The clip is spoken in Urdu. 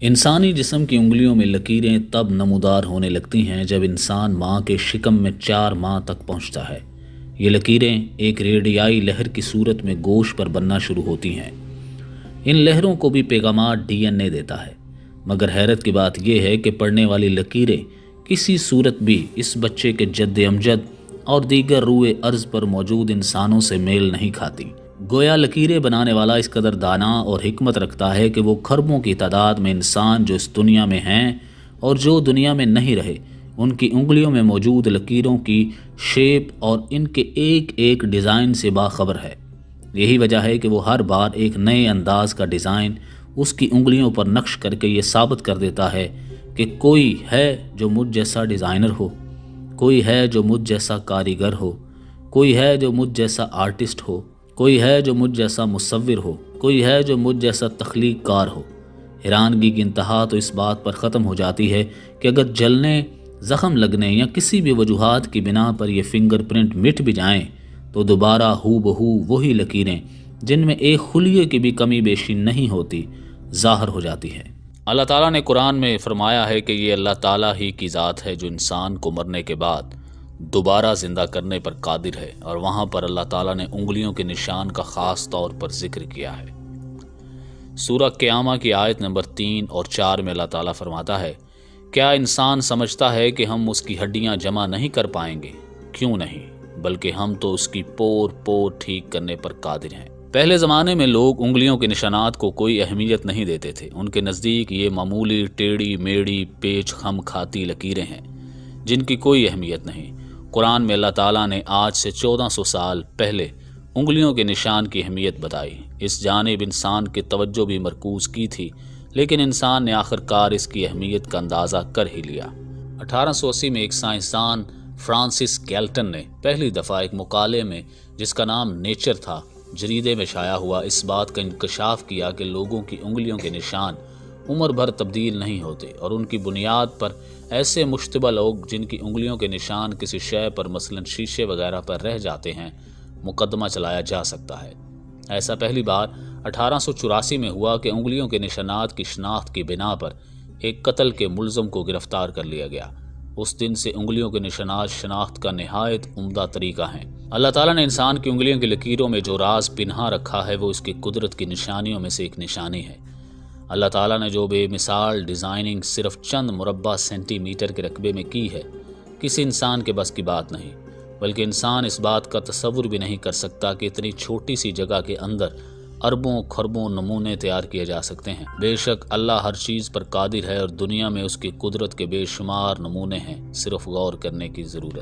انسانی جسم کی انگلیوں میں لکیریں تب نمودار ہونے لگتی ہیں جب انسان ماں کے شکم میں 4 ماہ تک پہنچتا ہے۔ یہ لکیریں ایک ریڈیائی لہر کی صورت میں گوشت پر بننا شروع ہوتی ہیں۔ ان لہروں کو بھی پیغامات ڈی این اے دیتا ہے، مگر حیرت کی بات یہ ہے کہ پڑنے والی لکیریں کسی صورت بھی اس بچے کے جد امجد اور دیگر روئے ارض پر موجود انسانوں سے میل نہیں کھاتی۔ گویا لکیریں بنانے والا اس قدر دانا اور حکمت رکھتا ہے کہ وہ کھربوں کی تعداد میں انسان جو اس دنیا میں ہیں اور جو دنیا میں نہیں رہے، ان کی انگلیوں میں موجود لکیروں کی شیپ اور ان کے ایک ایک ڈیزائن سے باخبر ہے۔ یہی وجہ ہے کہ وہ ہر بار ایک نئے انداز کا ڈیزائن اس کی انگلیوں پر نقش کر کے یہ ثابت کر دیتا ہے کہ کوئی ہے جو مجھ جیسا ڈیزائنر ہو، کوئی ہے جو مجھ جیسا کاریگر ہو، کوئی ہے جو مجھ جیسا آرٹسٹ ہو، کوئی ہے جو مجھ جیسا مصور ہو، کوئی ہے جو مجھ جیسا تخلیق کار ہو۔ حیرانگی کی انتہا تو اس بات پر ختم ہو جاتی ہے کہ اگر جلنے، زخم لگنے یا کسی بھی وجوہات کی بنا پر یہ فنگر پرنٹ مٹ بھی جائیں تو دوبارہ ہو بہو وہی لکیریں جن میں ایک خلیے کی بھی کمی بیشی نہیں ہوتی ظاہر ہو جاتی ہے۔ اللہ تعالیٰ نے قرآن میں فرمایا ہے کہ یہ اللہ تعالیٰ ہی کی ذات ہے جو انسان کو مرنے کے بعد دوبارہ زندہ کرنے پر قادر ہے، اور وہاں پر اللہ تعالیٰ نے انگلیوں کے نشان کا خاص طور پر ذکر کیا ہے۔ سورہ قیامہ کی آیت نمبر 3 اور 4 میں اللہ تعالیٰ فرماتا ہے، کیا انسان سمجھتا ہے کہ ہم اس کی ہڈیاں جمع نہیں کر پائیں گے؟ کیوں نہیں، بلکہ ہم تو اس کی پور پور ٹھیک کرنے پر قادر ہیں۔ پہلے زمانے میں لوگ انگلیوں کے نشانات کو کوئی اہمیت نہیں دیتے تھے۔ ان کے نزدیک یہ معمولی ٹیڑھی میڑھی پیچ خم کھاتی لکیریں ہیں جن کی کوئی اہمیت نہیں۔ قرآن میں اللہ تعالیٰ نے آج سے 1400 سال پہلے انگلیوں کے نشان کی اہمیت بتائی، اس جانب انسان کی توجہ بھی مرکوز کی تھی، لیکن انسان نے آخر کار اس کی اہمیت کا اندازہ کر ہی لیا۔ 1880 میں ایک سائنسدان فرانسس گیلٹن نے پہلی دفعہ ایک مقالے میں جس کا نام نیچر تھا، جریدے میں شائع ہوا، اس بات کا انکشاف کیا کہ لوگوں کی انگلیوں کے نشان عمر بھر تبدیل نہیں ہوتے، اور ان کی بنیاد پر ایسے مشتبہ لوگ جن کی انگلیوں کے نشان کسی شے پر مثلا شیشے وغیرہ پر رہ جاتے ہیں مقدمہ چلایا جا سکتا ہے۔ ایسا پہلی بار 1884 میں ہوا کہ انگلیوں کے نشانات کی شناخت کی بنا پر ایک قتل کے ملزم کو گرفتار کر لیا گیا۔ اس دن سے انگلیوں کے نشانات شناخت کا نہایت عمدہ طریقہ ہیں۔ اللہ تعالیٰ نے انسان کی انگلیوں کی لکیروں میں جو راز پنہا رکھا ہے وہ اس کی قدرت کی نشانیوں میں سے ایک نشانی ہے۔ اللہ تعالیٰ نے جو بے مثال ڈیزائننگ صرف چند مربع سینٹی میٹر کے رقبے میں کی ہے، کسی انسان کے بس کی بات نہیں، بلکہ انسان اس بات کا تصور بھی نہیں کر سکتا کہ اتنی چھوٹی سی جگہ کے اندر اربوں کھربوں نمونے تیار کیے جا سکتے ہیں۔ بے شک اللہ ہر چیز پر قادر ہے، اور دنیا میں اس کی قدرت کے بے شمار نمونے ہیں، صرف غور کرنے کی ضرورت۔